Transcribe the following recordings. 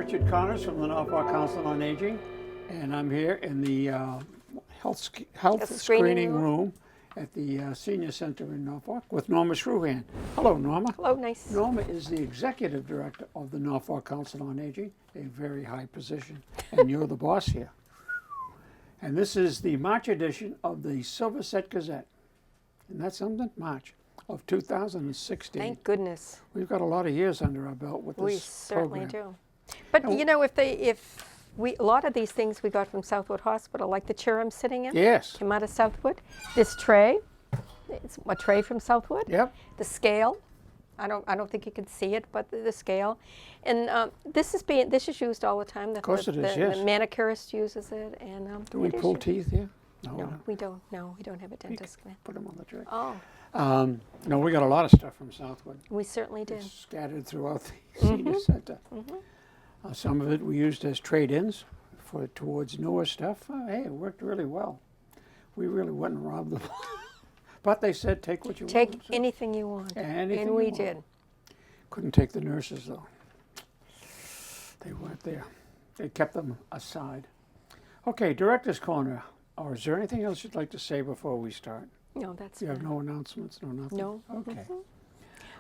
Richard Connors from the Norfolk Council on Aging, and I'm here in the health screening room at the Senior Center in Norfolk with Norma Shruhan. Hello, Norma. Hello, nice. Norma is the Executive Director of the Norfolk Council on Aging, a very high position, and you're the boss here. And this is the March edition of the Silver Set Gazette. And that's something, March of 2016. Thank goodness. We've got a lot of years under our belt with this We certainly program. do. But you know, a lot of these things we got from Southwood Hospital, like the chair I'm sitting in, Yes. came out of Southwood. This tray, it's a tray from Southwood. Yep. The scale, I don't think you can see it, but the scale, and this is used all the time. Of course it is. Yes. The manicurist uses it, and Do we pull teeth here? No, we don't. No, we don't have a dentist. Put them on the tray. Oh, no, we got a lot of stuff from Southwood. we certainly did. It's scattered throughout the Senior Center. Some of it we used as trade-ins towards newer stuff. Hey, it worked really well. We really wouldn't rob them. But they said take what you want. Take anything you want. Anything And we you want. did. Couldn't take the nurses, though. They weren't there. They kept them aside. Okay, Director's Corner. Or is there anything else you'd like to say before we start? No, that's You have fine. no announcements, no nothing? No. Okay.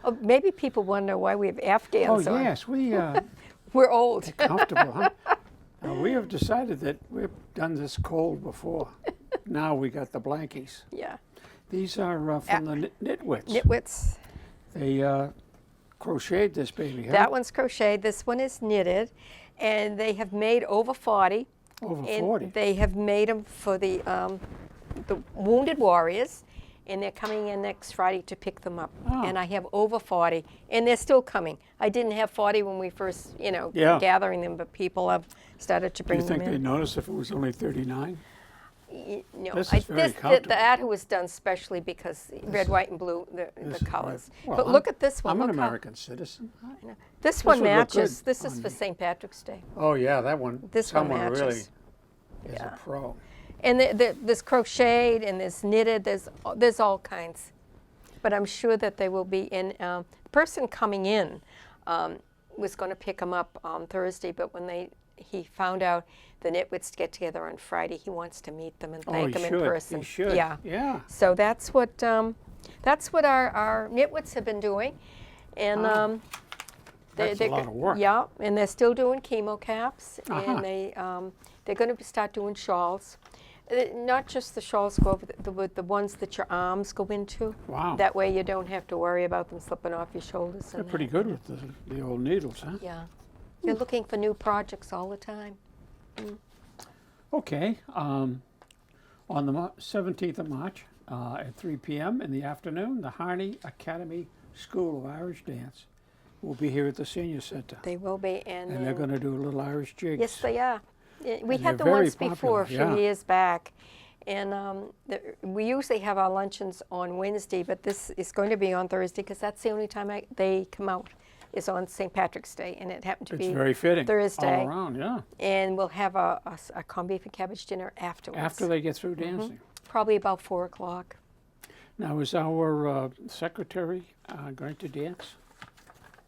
Oh, maybe people wonder why we have Afghans Oh, on. yes, We're old. comfortable, huh? We have decided that we've done this cold before. Now we got the blankies. Yeah. These are from the Nitwits. Nitwits. They crocheted this baby, huh? That one's crocheted. This one is knitted. And they have made over 40. Over And 40. they have made them for the wounded warriors. And they're coming in next Friday to pick them up. Oh. And I have over 40. And they're still coming. I didn't have 40 when we first, Yeah. gathering them. But people have started to Do bring you think them they'd in. notice if it was only 39? No, This is very the comfortable. ad was done specially because red, white, and blue, the colors. Well, But look at this one. I'm an Look how- American citizen. I know. This one would look matches. good This is on for me. St. Patrick's Day. Oh, yeah, that one. This one Someone really matches. is Yeah. a pro. And there's crocheted and there's knitted. There's all kinds. But I'm sure that they will be in. The person coming in was going to pick them up on Thursday, but when he found out the Nitwits get together on Friday, he wants to meet them and thank them in person. He should. Yeah. Yeah. So that's what our Nitwits have been doing, and That's a lot of work. Yeah, and they're still doing chemo caps, Uh-huh. and they're going to start doing shawls. Not just the shawls go over the ones that your arms go into. Wow. That way you don't have to worry about them slipping off your shoulders. They're and pretty that. good with the old needles, huh? Yeah, they're looking for new projects all the time. Okay. On the 17th of March at 3 p.m. in the afternoon, the Harney Academy School of Irish Dance will be here at the Senior Center. They will be, And they're going to do a little Irish jigs. Yes, they are. We And had they're the very ones before, a few popular, yeah. years back. And we usually have our luncheons on Wednesday, but this is going to be on Thursday because that's the only time they come out is on St. Patrick's Day. And it happened to It's be very fitting. Thursday. All around, yeah. And we'll have a corned beef and cabbage dinner afterwards. After they get through dancing. Probably about 4 o'clock. Now, is our secretary going to dance?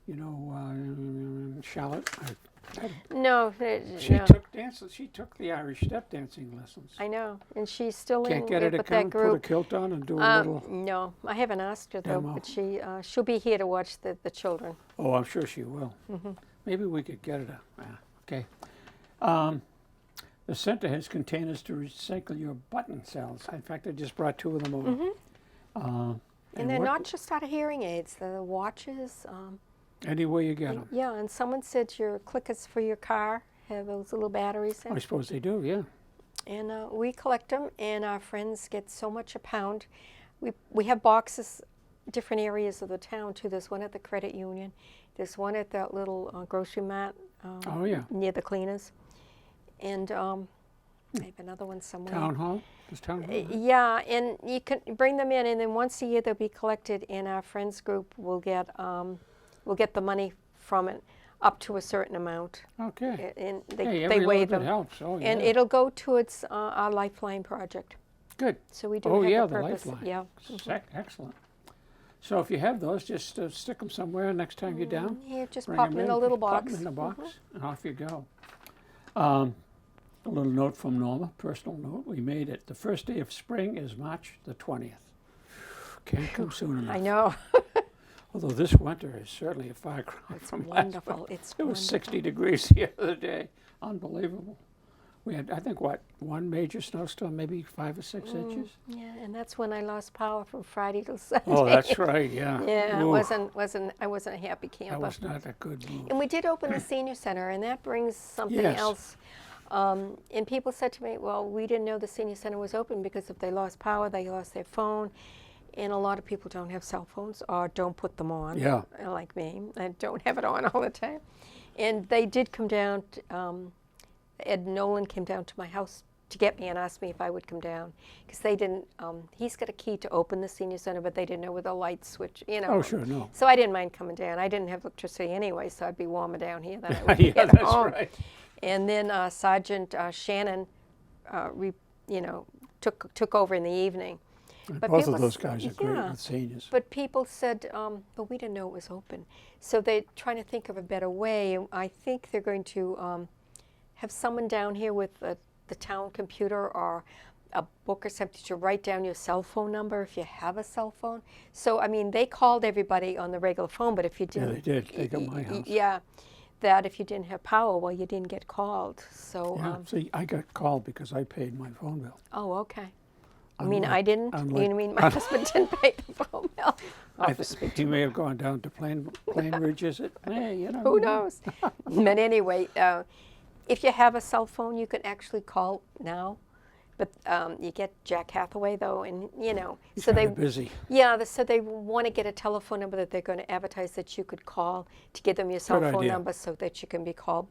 You know, Charlotte? No, She no. took dance. She took the Irish step dancing lessons. I know. And she's still Can't in get her to with come that and put a group. kilt on and do a little. No, I haven't asked her though, demo. but she'll be here to watch the children. Oh, I'm sure she will. Maybe we could get her to. Okay. The center has containers to recycle your button cells. In fact, I just brought 2 of them over. And they're not just out of hearing aids, they're the watches. Any way you get them. Yeah, and someone said your clickers for your car have those little batteries in. I suppose they do, yeah. And we collect them, and our friends get so much a pound. We have boxes, different areas of the town too. There's one at the credit union. There's one at that little grocery mart Oh, yeah. near the cleaners. And I have another one somewhere. Town hall? Does town hall? Yeah, and you can bring them in, and then once a year they'll be collected, and our friends group will get the money from it up to a certain amount. Okay. And Hey, they every weigh little bit them. helps. Oh, yeah. And it'll go towards our Lifeline project. Good. So we do Oh, have yeah, the the purpose. Lifeline. Yeah. Excellent. So if you have those, just stick them somewhere next time you're down. Here, just Bring pop 'em them in a little pop box. 'em in a box, and off you go. A little note from Norma, personal note. We made it. The first day of spring is March the 20th. Can't come soon enough. I know. Although this winter is certainly a far cry It's from last wonderful. winter. It's It was wonderful. 60 degrees the other day. Unbelievable. We had, I think, what, one major snowstorm, maybe 5 or 6 inches? Yeah, and that's when I lost power from Friday till Sunday. Oh, that's right, yeah. Yeah, I Ooh, wasn't a happy camper. that was not a good move. And we did open the senior center, and that brings something Yes. else. And people said to me, well, we didn't know the senior center was open because if they lost power, they lost their phone. And a lot of people don't have cell phones or don't put them on, Yeah. like me. I don't have it on all the time. And they did come down, Ed Nolan came down to my house to get me and asked me if I would come down. Because they didn't, he's got a key to open the senior center, but they didn't know where the light switch, you know. Oh, sure, no. So I didn't mind coming down. I didn't have electricity anyway, so I'd be warmer down here than I would be Yeah, at that's home. right. And then Sergeant Shannon, took over in the evening. But Both people of those s- guys are great yeah. with seniors. But people said, but we didn't know it was open. So they're trying to think of a better way. I think they're going to have someone down here with the town computer or a book or something to write down your cell phone number if you have a cell phone. So, I mean, they called everybody on the regular phone, but if you Yeah, didn't... they did. They got my house. Yeah, that if you didn't have power, well, you didn't get called. So, Yeah, see, I got called because I paid my phone bill. oh, okay. I mean, Unlike- I didn't. unlike- You mean my husband didn't pay the phone bill? He may have gone down to Plain Ridge, is it? Hey, you know. Who knows? But anyway, if you have a cell phone, you can actually call now. But you get Jack Hathaway though, and He's so they kinda busy. so they want to get a telephone number that they're going to advertise that you could call to give them your cell Good phone idea. number so that you can be called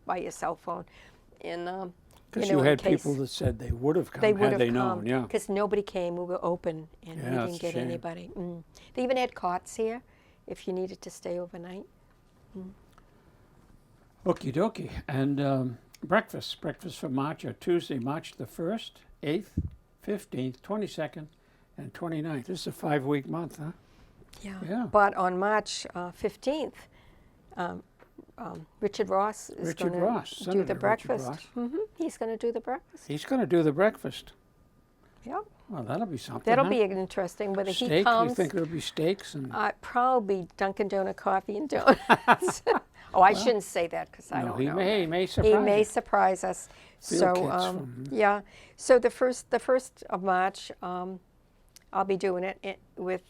by your cell phone. And Because in had case people that said they would have come they would had have they come known, yeah. because nobody came. We were open and Yeah, we it's didn't a get shame. anybody. They even had cots here if you needed to stay overnight. Okie dokie. And breakfast for March are Tuesday, March the 1st, 8th, 15th, 22nd, and 29th. This is a 5-week month, huh? Yeah. But on March 15th, Richard Ross is Richard going Ross, to do Senator the Richard breakfast. Ross. He's going to do the breakfast. He's going to do the breakfast. Yep. Well, that'll be something, That'll huh? be interesting. Whether Steak, he comes, you think it'll be steaks? And probably Dunkin' Donut coffee and donuts. Oh, I shouldn't say that because I no, don't he know. may surprise He may you. surprise us. Field So kits from- yeah. So the first of March, I'll be doing it with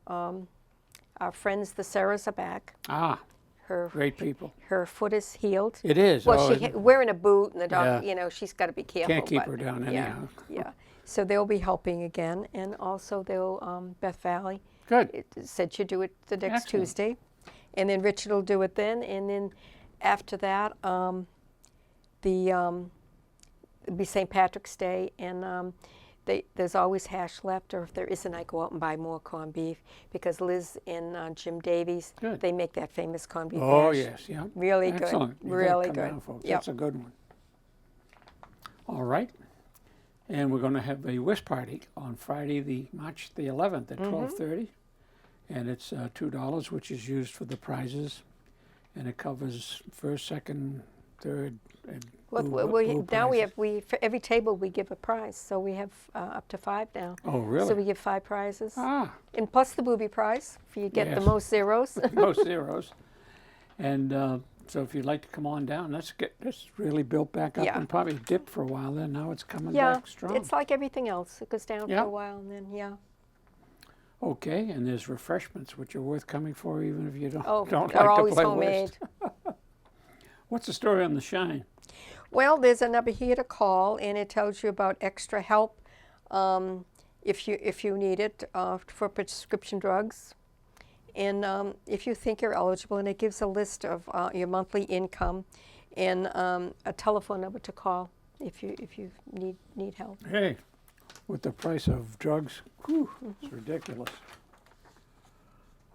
our friends. The Sarahs are back. Ah, Her great people. her foot is healed. It is. Well, oh, wearing a boot, and the dog, Yeah. she's got to be careful. Can't keep but, her down yeah, anyhow. Yeah. So they'll be helping again, and also they'll Beth Valley Good. said she'd do it the next Excellent. Tuesday, and then Richard will do it then, and then after that, it'll be St. Patrick's Day, and there's always hash left, or if there isn't, I go out and buy more corned beef because Liz and Jim Davies, Good. they make that famous corned beef Oh, hash. yes, yeah. Really Excellent. good. You gotta Really come good. down, folks. Yep. That's a good one. All right. And we're going to have a whist party on Friday, March the 11th at Mm-hmm. 12:30. And it's $2, which is used for the prizes. And it covers first, second, third, and blue Now prizes. for every table we give a prize, so we have up to 5 now. Oh, really? So we give 5 prizes, Ah, and plus the booby prize if you get the Yes. most zeros. most zeros. And so if you'd like to come on down, that's really built back up Yeah. and probably dipped for a while then. Now it's coming Yeah, back strong. it's like everything else. It goes down Yeah. for a while, and then Okay, and there's refreshments which are worth coming for even if you don't, Oh, don't they're like to always play homemade. whist. What's the story on the Shine? Well, there's a number here to call, and it tells you about extra help if you need it for prescription drugs, and if you think you're eligible, and it gives a list of your monthly income and a telephone number to call if you need help. Hey, with the price of drugs, whew, it's ridiculous.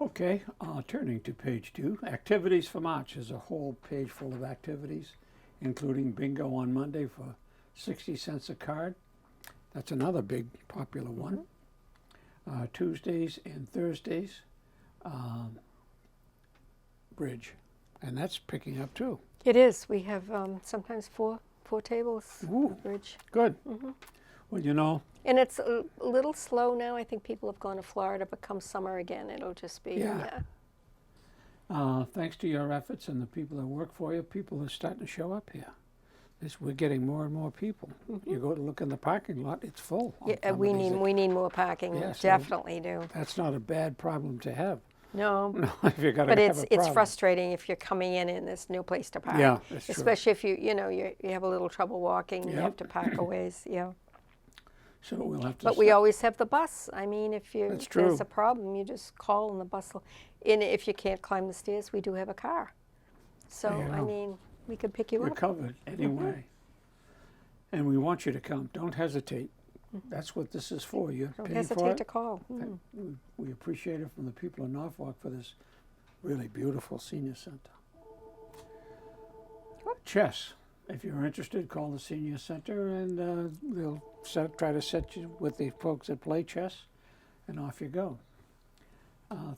Okay, turning to page 2, activities for March is a whole page full of activities, including bingo on Monday for 60 cents a card. That's another big popular one. Tuesdays and Thursdays, bridge. And that's picking up too. It is. We have sometimes four tables Ooh. for bridge. Good. Well, you know, And it's a little slow now. I think people have gone to Florida, but come summer again, it'll just be, Yeah. Thanks to your efforts and the people that work for you, people are starting to show up here. We're getting more and more people. You go to look in the parking lot, it's full. on Yeah, some of we these. need more parking. Yeah, so Definitely do. That's not a bad problem to have. No, No, if you got to but have a it's problem. frustrating if you're coming in and there's no place to park. Yeah, that's true. Especially if you have a little trouble walking, you Yep. have to park a ways. Yeah. So we'll have to. But we always have the bus. I mean, if That's there's true. a problem, you just call and the bus will. And if you can't climb the stairs, we do have a car. So There you I go. mean, we could pick you You're up. covered anyway. And we want you to come. Don't hesitate. That's what this is for. You're Don't paying for hesitate it. to call. And we appreciate it from the people of Norfolk for this really beautiful senior center. Chess. If you're interested, call the senior center and they'll try to set you with the folks that play chess, and off you go.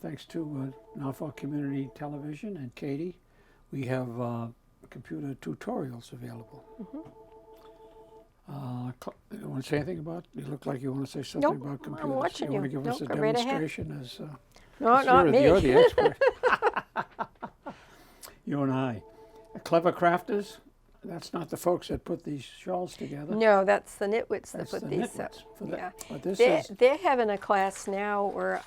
Thanks to Norfolk Community Television and Katie, we have computer tutorials available. You want to say anything about? You look like you want to say something Nope, about I'm computers. watching you want to you. give us Nope, a go right ahead. demonstration as No, as not me. you're the expert. You and I. Clever crafters. That's not the folks that put these shawls together. No, that's the nitwits that That's put the these up. nitwits for that. Yeah. But this They're, is. they're having a class now where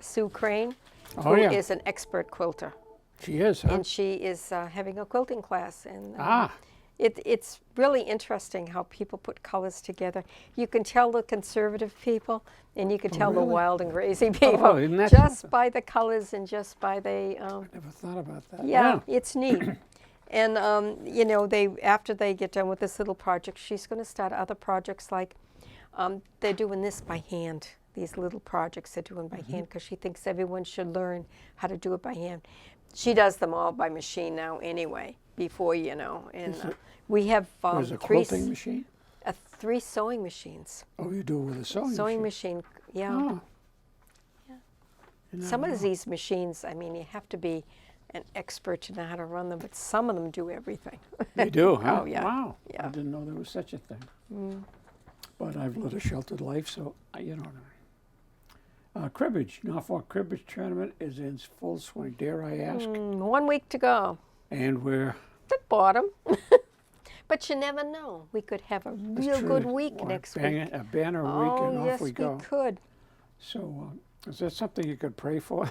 Sue Crane, Oh, who yeah. is an expert quilter, She is, huh? and she is having a quilting class. And Ah. it's really interesting how people put colors together. You can tell the conservative people, and you can tell the really? wild and crazy people Oh, isn't that just something? by the colors and just by the. Never thought about that. Yeah, it's neat. And after they get done with this little project, she's going to start other projects like they're doing this by hand. These little projects they're doing by hand because she thinks everyone should learn how to do it by hand. She does them all by machine now anyway. Before and we have There's a three quilting machine? three sewing machines. Oh, you do it with a sewing machine, yeah. Oh. Yeah. You never Some know. of these machines, I mean, you have to be an expert to know how to run them, but some of them do everything. They do, huh? Oh, yeah. Wow. Yeah. I didn't know there was such a thing. But I've led a sheltered life, so you know. Cribbage, Norfolk Cribbage Tournament is in full swing, dare I ask. 1 week to go. And we're The bottom. But you never know. We could have a real true. good week Or next bang week. it, a banner week, and off yes, we go. could. So, is that something you could pray for?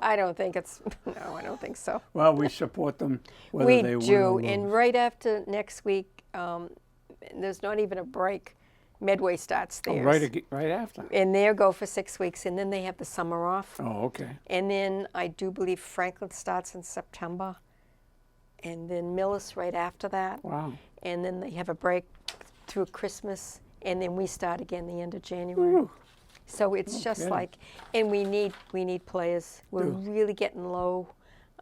I don't think it's, no, I don't think so. Well, we support them whether We they win do, or and lose. right after next week, there's not even a break. Medway starts Oh, theirs. right after. And they'll go for 6 weeks, and then they have the summer off. Oh, okay. And then I do believe Franklin starts in September, and then Millis right after that. Wow. And then they have a break through Christmas, and then we start again the end of January. Ooh. So it's just kidding. like, and we need players. We're Do. really getting low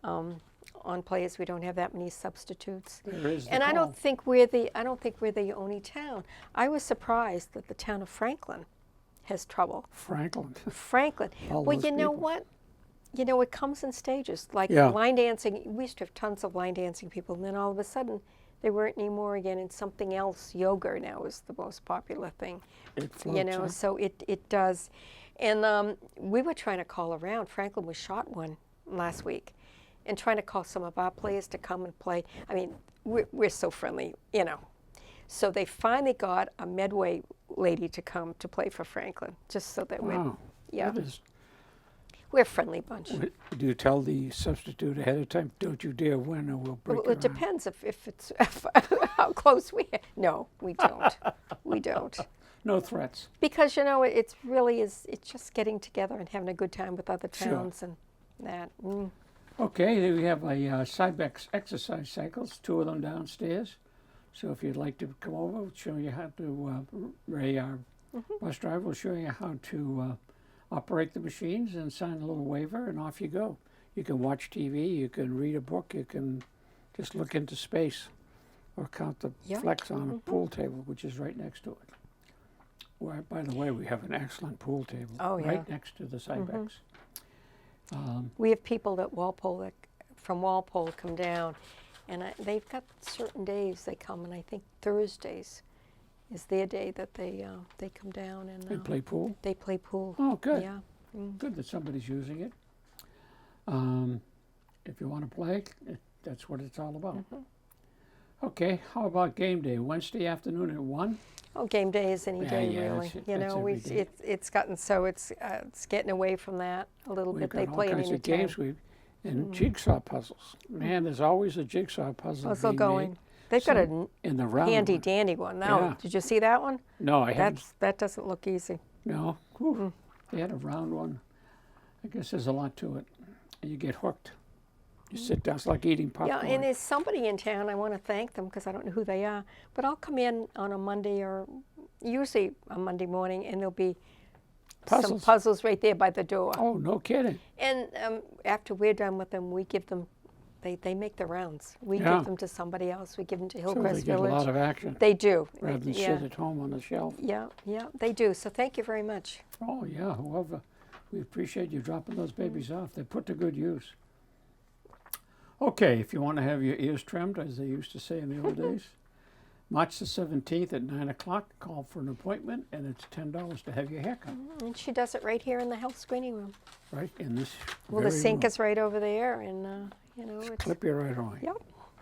on players. We don't have that many substitutes. There is the And I call. don't think we're the only town. I was surprised that the town of Franklin has trouble. Franklin. Franklin. All Well, those you know people. what? You know, it comes in stages. Like Yeah. line dancing, we used to have tons of line dancing people, and then all of a sudden, there weren't any more again, and something else, yoga now is the most popular thing. It floats, You know, huh? so it does. And we were trying to call around. Franklin was shot one last week, and trying to call some of our players to come and play. I mean, we're so friendly, you know. So they finally got a Medway lady to come to play for Franklin, just so that Wow. yeah. That is, we're a friendly bunch. do you tell the substitute ahead of time, don't you dare win or we'll break Well, your it arm? depends if it's how close we are. No, we don't. We don't. No threats. Because, you know, it's just getting together and having a good time with other Sure. towns and that. Okay, then we have a Cybex exercise cycles, 2 of them downstairs. So if you'd like to come over, we'll show you how to, Ray, our bus driver, will show you how to operate the machines and sign a little waiver, and off you go. You can watch TV, you can read a book, you can just look into space or count the Yeah. flecks on a pool table, which is right next to it. Where, by the way, we have an excellent pool table Oh, yeah. right next to the Cybex. We have people that from Walpole come down, and they've got certain days they come, and I think Thursdays is their day that they come down and They play pool? They play pool. Oh, good. Yeah. Good that somebody's using it. If you want to play, that's what it's all about. Okay, how about game day? Wednesday afternoon at 1? Oh, game day is any day, yeah, really. that's You know, every day. it's gotten so it's getting away from that a little We've bit. They got all play it kinds any of time. games. And jigsaw puzzles. Man, there's always a jigsaw puzzle Puzzle being going. made. They've got Some a in the round handy one. dandy one now. Yeah. Did you see that one? No, I haven't. That doesn't look easy. No. Whew. They had a round one. I guess there's a lot to it. And you get hooked. You sit down. It's like eating popcorn. Yeah, and there's somebody in town. I want to thank them because I don't know who they are. But I'll come in on a Monday or usually a Monday morning, and there'll be some Puzzles. puzzles right there by the door. Oh, no kidding. And after we're done with them, we give them. They make the rounds. We Yeah. give them to somebody else. We give them to So Hillcrest they get Village. a lot of action They do. rather than yeah. sit at home on the shelf. Yeah, they do. So thank you very much. Oh, yeah, whoever. We appreciate you dropping those babies off. They're put to good use. Okay, if you want to have your ears trimmed, as they used to say in the old days, March the 17th at 9 o'clock, call for an appointment, and it's $10 to have your hair cut, And she does it right here in the health screening room. right in this Well, the very sink room. is right over there, and you know, it's. Clip you right on. Yep.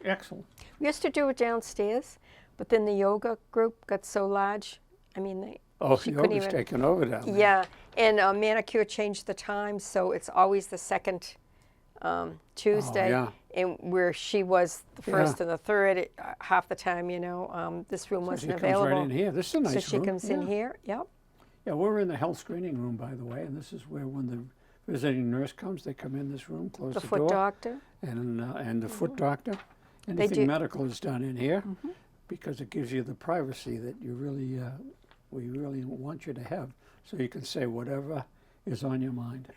Excellent. We used to do it downstairs, but then the yoga group got so large. I mean, Oh, she couldn't yoga's even. taken over down there. Yeah, and manicure changed the time, so it's always the second Tuesday. yeah. And where she was the first Yeah. and the third, half the time, you know, this room So she wasn't comes available. right in here. This is a nice so she room. comes in Yeah. here. Yep. Yeah, we're in the health screening room, by the way, and this is where when the visiting nurse comes, they come in this room, close The the foot door, doctor. and the foot doctor. They Anything do- medical is done in here because it gives you the privacy that you really, we really want you to have, so you can say whatever is on your mind.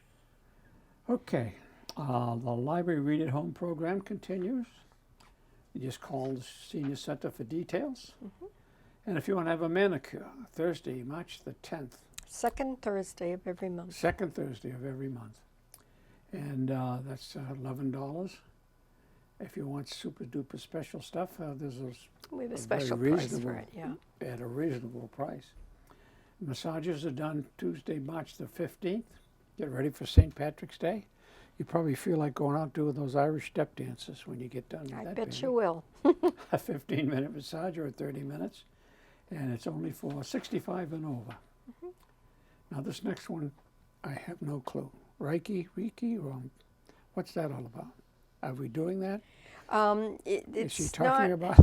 Okay, the library read at home program continues. You just call the Senior Center for details. And if you want to have a manicure, Thursday, March the 10th, Second Thursday of every month. second Thursday of every month. And that's $11. If you want super duper special stuff, there's We have a very special price for reasonable- it. Yeah. at a reasonable price. Massages are done Tuesday, March the 15th. Get ready for St. Patrick's Day. You probably feel like going out doing those Irish step dances when you get done with I that. bet baby. you will. A 15-minute massage or 30 minutes, and it's only for 65 and over. Now this next one, I have no clue. Reiki, or what's that all about? Are we doing that? Is she It's talking not. about?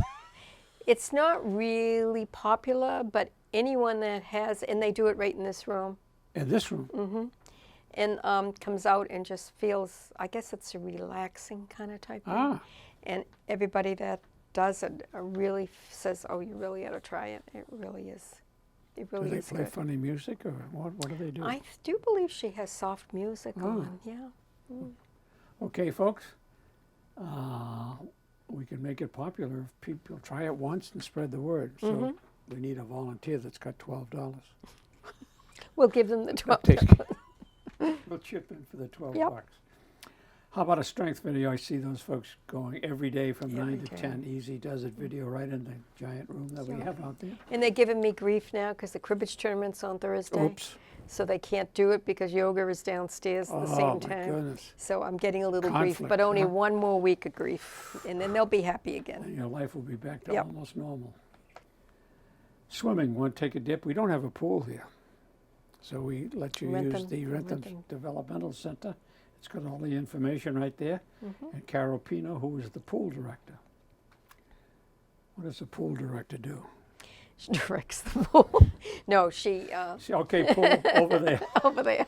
It's not really popular, but anyone that has, and they do it right in this room, In this room? and comes out and just feels, I guess it's a relaxing kind of type thing. Ah, And everybody that does it really says, "Oh, you really ought to try it. It really is. It do really they is play good." funny music, or what do they do? I do believe she has soft music Oh. on. Yeah. Okay, folks, we can make it popular if people try it once and spread the word. So we need a volunteer that's got $12. We'll give them the 12. We'll chip in for the 12 Yep. bucks. How about a strength video? I see those folks going every day from 9 to Every day. 10. Easy does it video right in the giant room that we have out there. And they're giving me grief now because the cribbage tournament's on Thursday. Oops. So they can't do it because yoga is downstairs at the Oh, same my time. goodness. So I'm getting a little grief, Conflict, but only huh? one more week of grief, and then they'll be happy again. And your life will be back to Yep. almost normal. Swimming, want to take a dip? We don't have a pool here. So we let you use Rentham, the from Rentham Rentham. Developmental Center. It's got all the information right there. And Carol Pino, who is the pool director. What does the pool director do? She directs the pool. No, she Okay, pool over there. over there.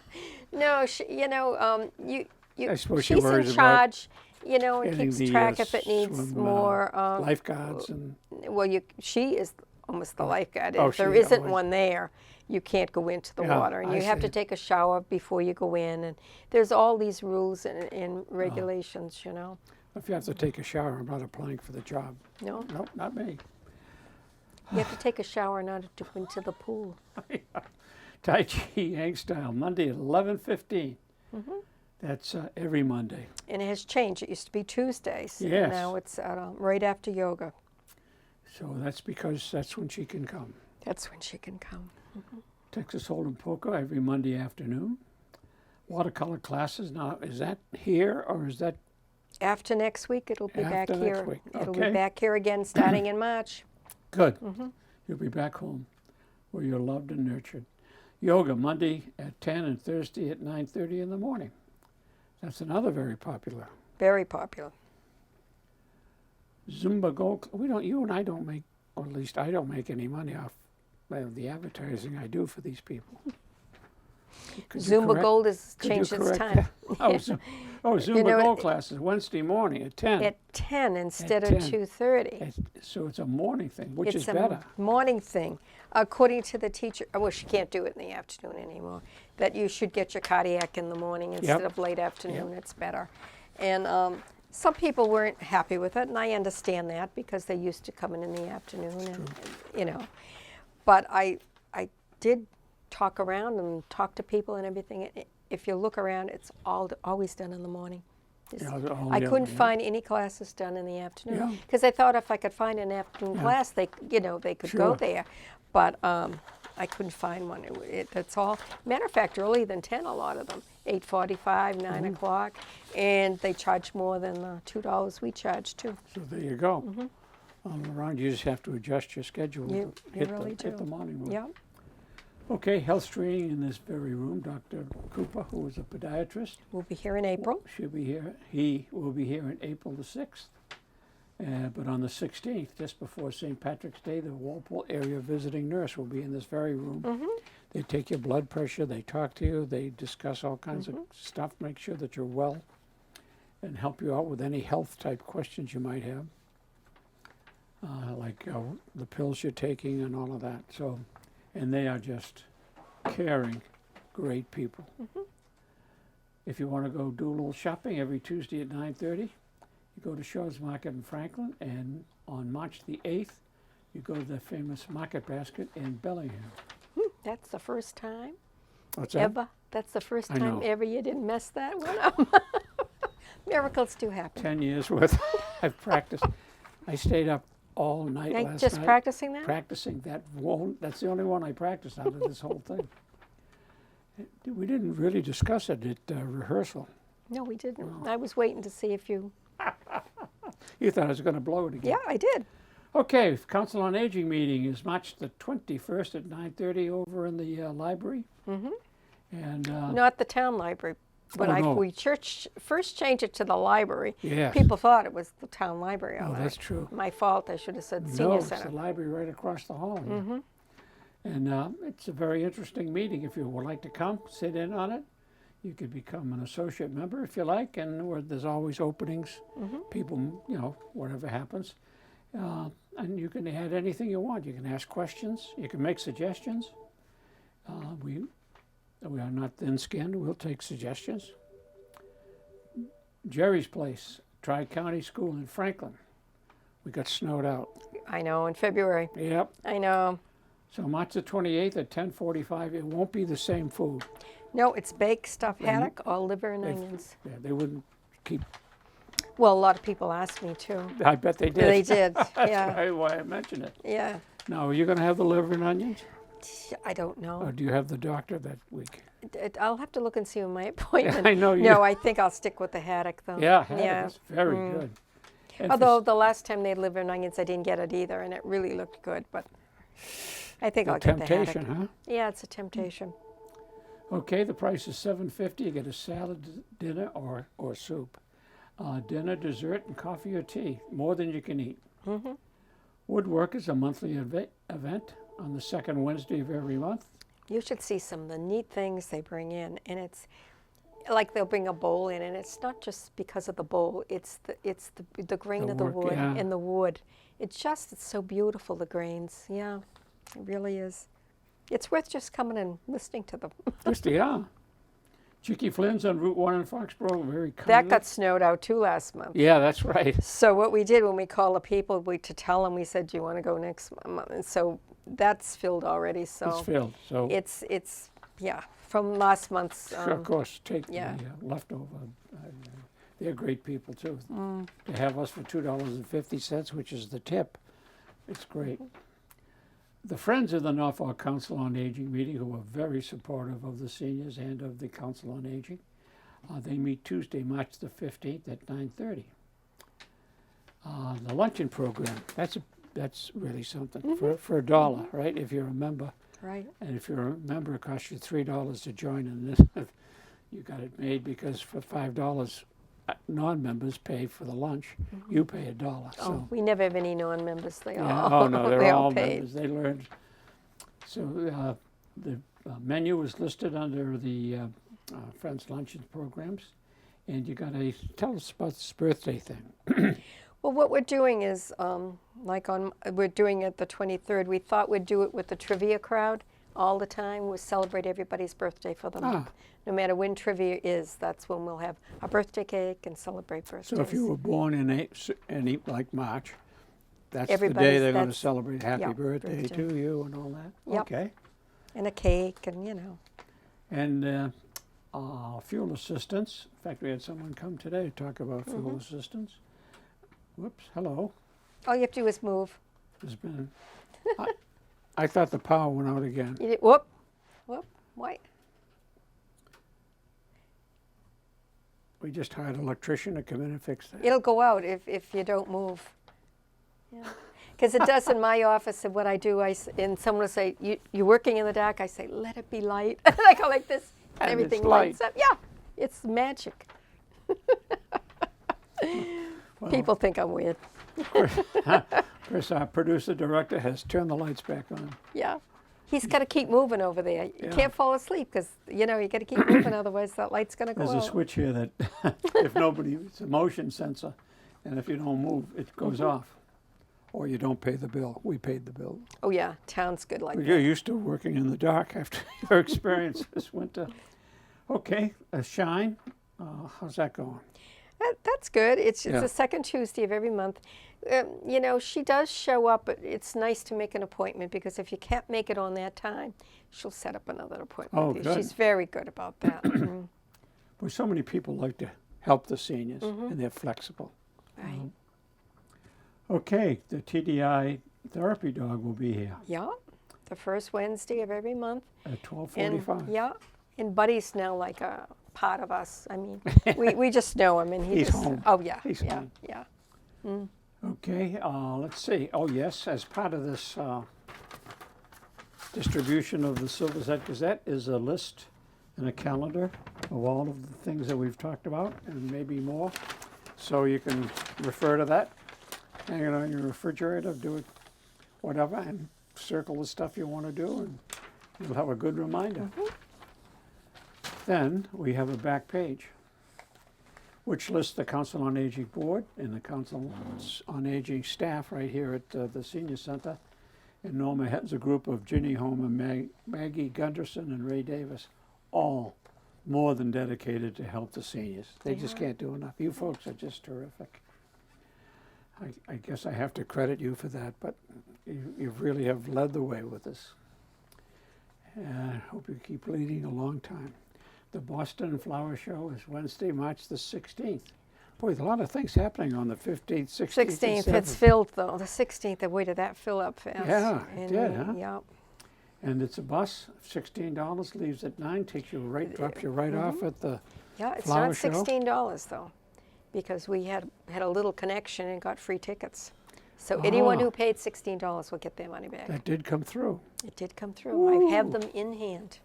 No, she. You know, I suppose she she's worries in about charge. You know, and getting keeps the, track if it needs swim, more. lifeguards and Well, she is almost the lifeguard. Oh, If there she isn't always- one there, you can't go into the Yeah, water, and I you have see. to take a shower before you go in. And there's all these rules and regulations. You know. if you have to take a shower, I'm not applying for the job. No. Nope, not me. You have to take a shower in order to go into the pool. Tai Chi Yang Style, Monday at 11:15. Mm-hmm. That's every Monday. And it has changed. It used to be Tuesdays. Yes. And now it's right after yoga. So that's because that's when she can come. That's when she can come. Mm-hmm. Texas Hold'em Poker every Monday afternoon. Watercolor classes. Now, is that here or is that After next week, it'll be back after here. next week? It'll Okay. be back here again starting in March. Good. Mm-hmm. You'll be back home where you're loved and nurtured. Yoga Monday at 10 and Thursday at 9:30 in the morning. That's another very popular. Very popular. Zumba Gold. We don't. You and I don't make, or at least I don't make any money off the advertising I do for these people. Could you Zumba correct- Gold has could you changed its correct time. that? Zumba know, Gold classes Wednesday morning at 10. At 10 instead of 10. 2:30. So it's a morning thing, which It's is a better. morning thing. According to the teacher, well, she can't do it in the afternoon anymore, that you should get your cardiac in the morning instead of late afternoon. It's better. And some people weren't happy with it, and I understand that because they used to come in the afternoon, and, you know. But I did talk around and talk to people and everything. If you look around, it's always done in the morning. I couldn't find any classes done in the afternoon because I thought if I could find an afternoon class, they could go there. But I couldn't find one. That's all. Matter of fact, earlier than 10, a lot of them, 8:45, 9 o'clock, and they charge more than the $2 we charge too. So there you go. Around, you just have to adjust your schedule. You really hit the do. morning room. Yeah. Okay, health screening in this very room. Dr. Cooper, who is a podiatrist, We'll be here in April. she'll be here. He will be here on April the 6th. But on the 16th, just before St. Patrick's Day, the Walpole area visiting nurse will be in this very room. They take your blood pressure, they talk to you, they discuss all kinds of stuff, make sure that you're well, and help you out with any health type questions you might have, like the pills you're taking and all of that. So, and they are just caring, great people. If you want to go do a little shopping every Tuesday at 9:30, you go to Shaw's Market in Franklin, and on March the 8th, you go to the famous Market Basket in Bellingham. That's the first time What's that? ever. That's the first I time know. ever you didn't mess that one up. Miracles do happen. 10 years worth. I've practiced. I stayed up all night last Just night. practicing that? Practicing that one. That's the only one I practiced out of this whole thing. We didn't really discuss it at rehearsal. No, we didn't. I was waiting to see if you... You thought I was going to blow it again. Yeah, I did. Okay, Council on Aging meeting is March the 21st at 9:30 over in the library. And Not the town library. When Oh, no. we first changed it to the library, Yes. people thought it was the town library. all Oh, right. that's true. My fault. I should have said No, Senior it's Center. the library right across the hall. And it's a very interesting meeting. If you would like to come, sit in on it. You could become an associate member if you like, and there's always openings. People, whatever happens. And you can add anything you want. You can ask questions. You can make suggestions. We are not thin-skinned. We'll take suggestions. Jerry's Place, Tri-County School in Franklin. We got snowed out. I know, in February. Yep. I know. So March the 28th at 10:45. It won't be the same food. No, it's baked stuffed haddock or liver and They- onions. Yeah, they wouldn't keep. Well, a lot of people asked me too. I bet they did. They did, That's yeah. why I mentioned it. Yeah. Now, are you going to have the liver and onions, I don't know. or do you have the doctor that week? I'll have to look and see when my appointment. I know you. No, I think I'll stick with the haddock though. Yeah, haddock is very good. And for Although the last time they had liver and onions, I didn't get it either, and it really looked good. But I think I'll get the temptation, haddock. huh? Yeah, it's a temptation. Okay, the price is $7.50. You get a salad, dinner, or soup. Dinner, dessert, and coffee or tea, more than you can eat. Woodwork is a monthly event on the second Wednesday of every month. You should see some of the neat things they bring in, and it's like they'll bring a bowl in, and it's not just because of the bowl. It's the grain The of the work, wood yeah. and the wood. It's so beautiful, the grains. Yeah, it really is. It's worth just coming and listening to them. Just, yeah. Chicky Flynn's on Route 1 in Foxborough, very kind. That got snowed out too last month. Yeah, that's right. So what we did when we called the people, to tell them, we said, "Do you want to go next month?" And so that's filled already. So It's filled, so. it's yeah, from last month's. Sure, of course, take yeah. the leftover. They're great people, too. To have us for $2.50, which is the tip, it's great. The Friends of the Norfolk Council on Aging meeting, who are very supportive of the seniors and of the Council on Aging, they meet Tuesday, March the 15th at 9:30. The luncheon program, that's really something, for $1, right, if you're a member. Right. And if you're a member, it costs you $3 to join, and this, you got it made because for $5, non-members pay for the lunch. You pay $1. Oh, So we never have any non-members. They yeah, all. oh no, they're they all paid. members. They learned. So the menu is listed under the Friends Luncheon programs, and you got to tell us about this birthday thing. Well, what we're doing is, we're doing it the 23rd. We thought we'd do it with the trivia crowd all the time. We'll celebrate everybody's birthday for the month. No matter when trivia is, that's when we'll have a birthday cake and celebrate birthdays. So if you were born in like March, that's the Everybody's- day they're going to that's- celebrate happy yeah, birthday birthday. to you and all that. Yep. Okay. And a cake and, And fuel assistance. In fact, we had someone come today to talk about fuel assistance. Whoops, hello. all you have to do is move. There's been, I thought the power went out again. You did, whoop, why? We just hired an electrician to come in and fix that. It'll go out if you don't move. Yeah. Because it does in my office, and what I do, and someone will say, you're working in the dark, I say, let it be light. I go like this, and And everything it's lights light. up. Yeah, it's magic. People think I'm weird. Chris, our producer director, has turned the lights back on. Yeah. He's got to keep moving over there. You Yeah. can't fall asleep because, you got to keep moving, otherwise that light's going to go There's out. a switch here that if nobody, it's a motion sensor, and if you don't move, it goes off. Or you don't pay the bill. We paid the bill. Oh, yeah. Town's good like You're that. used to working in the dark after your experience this winter. Okay, Shine, how's that going? That's good. It's Yeah. the second Tuesday of every month. She does show up, but it's nice to make an appointment because if you can't make it on that time, she'll set up another appointment Oh, with you. good. She's very good about that. Well, so many people like to help the seniors, and they're flexible. Right. Okay, the TDI therapy dog will be here Yeah. The first Wednesday of every month. at And 12:45. yeah. And Buddy's now like a part of us. I mean, we just know him, and He's just, home. Oh yeah. He's yeah. home. Yeah. Okay, let's see. Oh, yes, as part of this distribution of the Silver Set Gazette is a list and a calendar of all of the things that we've talked about and maybe more. So you can refer to that, hang it on your refrigerator, do it, whatever, and circle the stuff you want to do, and you'll have a good reminder. Then we have a back page, which lists the Council on Aging Board and the Council on Aging staff right here at the Senior Center. And Norma heads a group of Ginny Homer, Maggie Gunderson, and Ray Davis, all more than dedicated to help the seniors. They just can't do enough. You folks are just terrific. I guess I have to credit you for that, but you really have led the way with this. And I hope you keep leading a long time. The Boston Flower Show is Wednesday, March the 16th. Boy, there's a lot of things happening on the 15th, 16th, 16th, and it's 17th. filled though. The 16th, boy, did that fill up fast. Yeah, it And did, huh? Yeah. And it's a bus, $16, leaves at 9, takes you right, drops you right off at the Yeah, it's flower not show. $16 though, because we had a little connection and got free tickets. So anyone Ah. who paid $16 will get their money back. That did come through. It did come through. I have them in hand.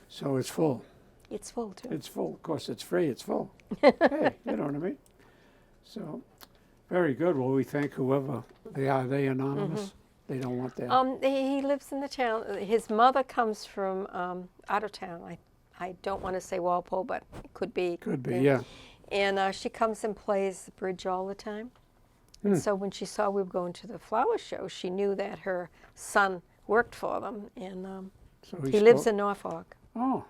So it's full. It's full too. It's full. Of course, it's free. It's full. Hey, you know what I mean? So, very good. Well, we thank whoever they are. Are they anonymous? They don't want that. He lives in the town. His mother comes from out of town. I don't want to say Walpole, but it could be. Could be, yeah. And she comes and plays the bridge all the time. And so when she saw we were going to the flower show, she knew that her son worked for them. And So he lives spoke- in Norfolk. Oh,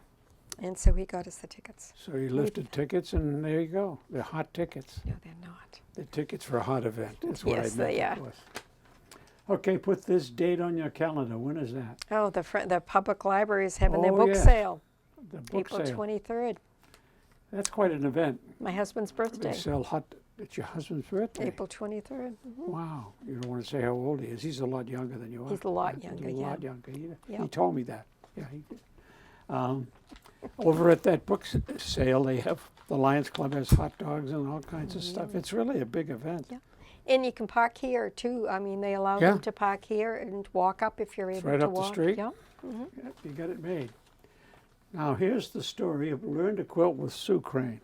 And so he got us the tickets. So you lifted tickets, and there you go. They're hot tickets. No, they're not. They're tickets for a hot event. That's what Yes, I meant, they of are. course. Okay, put this date on your calendar. When is that? Oh, the public library is having their Oh, book yes. sale, The book April sale. 23rd. That's quite an event. My husband's They birthday, sell hot. It's your husband's birthday. April 23rd. Wow. You don't want to say how old he is. He's a lot younger than you are. He's a lot Yeah, younger, He's a yeah. lot younger. He Yeah. told me that. Yeah, he did. Over at that book sale, they have, the Lions Club has hot dogs and all kinds of stuff. It's really a big event. Yeah. And you can park here too. I mean, they allow Yeah. them to park here and walk up if you're able right to up the walk. street? Yeah. Yeah, you got it made. Now, here's the story of Learn to Quilt with Sue Crane.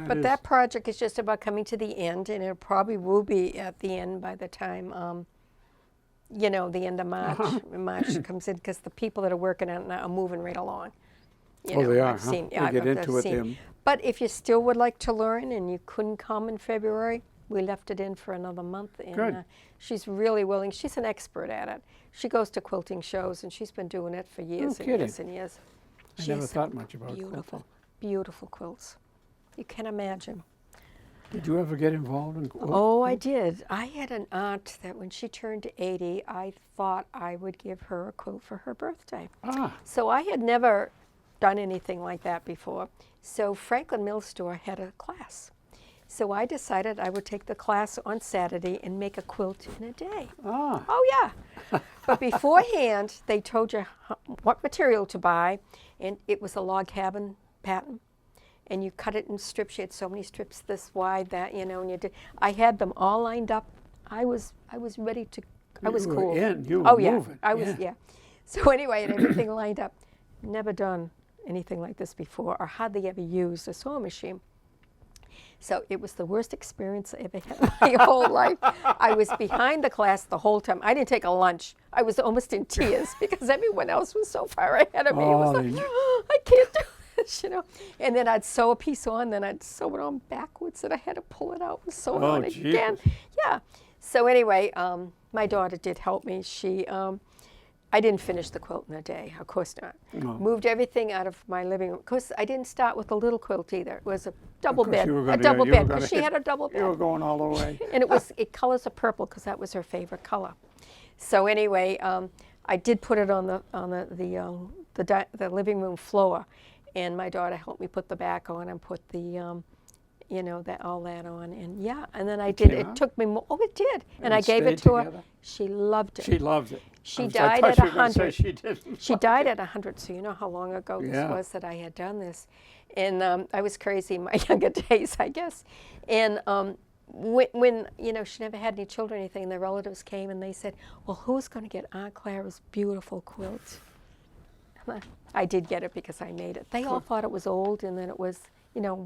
But is- that project is just about coming to the end, and it probably will be at the end by the time, you know, the end of March. March comes in because the people that are working on it now are moving right along. You Oh, know, they are, I've huh? seen- They I've- get I've into it, seen- them. But if you still would like to learn and you couldn't come in February, we left it in for another month. And, Good. she's really willing. She's an expert at it. She goes to quilting shows, and she's been doing it for years and kidding. years and years. I She never has thought much about beautiful, quilting. beautiful quilts. You can imagine. Did you ever get involved in quilt? Oh, I did. I had an aunt that when she turned 80, I thought I would give her a quilt for her birthday. Ah, So I had never done anything like that before. So Franklin Mill Store had a class. So I decided I would take the class on Saturday and make a quilt in a day. ah. Oh, yeah. But beforehand, they told you what material to buy, and it was a log cabin pattern. And you cut it in strips. You had so many strips this wide, that, you know, and you did. I had them all lined up. I was ready to, I was You were cool. in, you were oh, yeah. moving, I was, yeah. yeah. So anyway, I had everything lined up. Never done anything like this before, or hardly ever used a sewing machine. So it was the worst experience I ever had in my whole life. I was behind the class the whole time. I didn't take a lunch. I was almost in tears because everyone else was so far ahead of me. It was Oh, like, they- I can't do this, you know. And then I'd sew a piece on, then I'd sew it on backwards, and I had to pull it out and sew it Oh, on again. jeepers. Yeah. So anyway, my daughter did help me. She, I didn't finish the quilt in a day, of course not. No. Moved everything out of my living room. Of course, I didn't start with a little quilt either. It was a double course bed, you were a gonna- double you were bed, gonna because she hit- had a double bed. You were going all the way. And it colors of purple because that was her favorite color. So anyway, I did put it on the living room floor, and my daughter helped me put the back on and put the you know, all that on, and yeah, and then I did. came It out? took me more. Oh, it did, and And I it gave it stayed to her. together? She loved it. She loved it. She I died thought at you were gonna say 100. She didn't. She died at 100, so you know how long ago this Yeah. was that I had done this. And I was crazy in my younger days, I guess. And when, you know, she never had any children or anything, the relatives came and they said, well, who's going to get Aunt Clara's beautiful quilt? I did get it because I made it. They all thought it was old, and then it was, you know,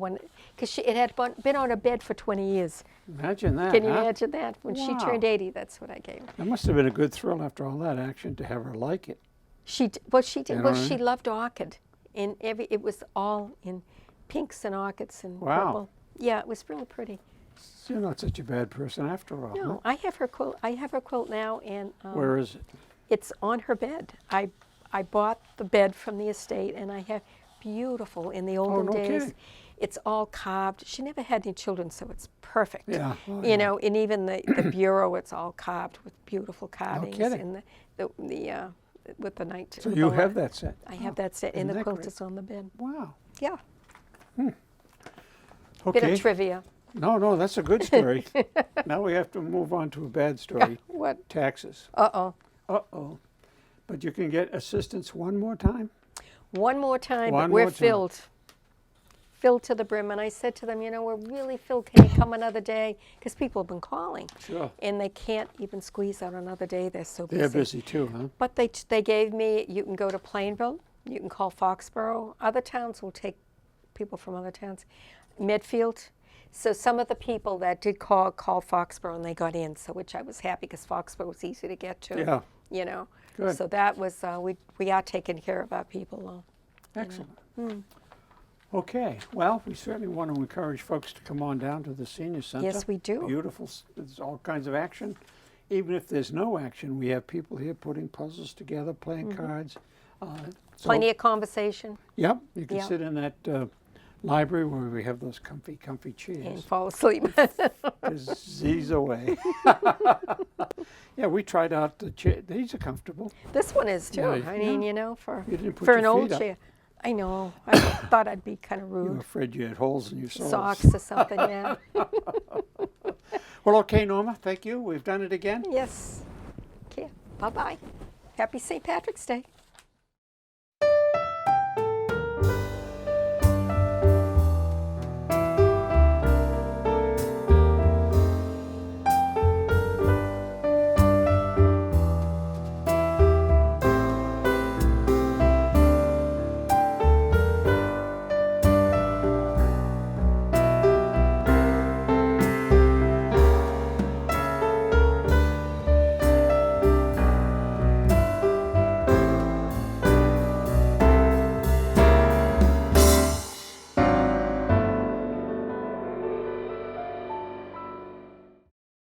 because it had been on a bed for 20 years. Imagine that, Can you huh? imagine that? When she Wow. turned 80, that's what I gave her. That must have been a good thrill after all that action to have her like it. She did. You know Well, what I she mean? loved orchid, and it was all in pinks and orchids and Wow. purple. Yeah, it was really pretty. You're not such a bad person after all. huh? No, I have her quilt. I have her quilt now, and Where is it? it's on her bed. I bought the bed from the estate, and I have beautiful in the olden no days. kidding. It's all carved. She never had any children, so it's perfect. Yeah. Oh, You yeah. know, and even the bureau, it's all carved with beautiful carvings. kidding. And the with the night. So with you the have li- that set? I have that set, isn't and the that quilt great? is on the bed. Wow. Yeah. Bit Okay. of trivia. No, that's a good story. Now we have to move on to a bad story. What? Taxes. Uh-oh. Uh-oh. But you can get assistance one more time? One more time, One but we're more time. filled. Filled to the brim. And I said to them, you know, we're really filled. Can you come another day? Because people have been calling. Sure. And they can't even squeeze out another day. They're so busy. They're busy too, huh? But they gave me, you can go to Plainville. You can call Foxborough. Other towns will take people from other towns. Medfield. So some of the people that did call Foxborough, and they got in, so which I was happy because Foxborough was easy to get to. Yeah. You know. Good. So that was, we are taking care of our people, though. Excellent. Okay. Well, we certainly want to encourage folks to come on down to the Senior Center. Yes, we do. Beautiful. There's all kinds of action. Even if there's no action, we have people here putting puzzles together, playing Mm-hmm. cards, So, Plenty of conversation Yep, you can Yep. sit in that library where we have those comfy and chairs. fall asleep. Disease away. Yeah, we tried out the chair. These are comfortable. This one is too. Yeah, I mean, yeah. you know, for You didn't put for your an old feet up. chair. I know. I thought I'd be kind of You were rude. afraid you had holes in your soles. Socks or something, yeah. Well, okay, Norma, thank you. We've done it again. Yes. Okay. Bye-bye. Happy St. Patrick's Day.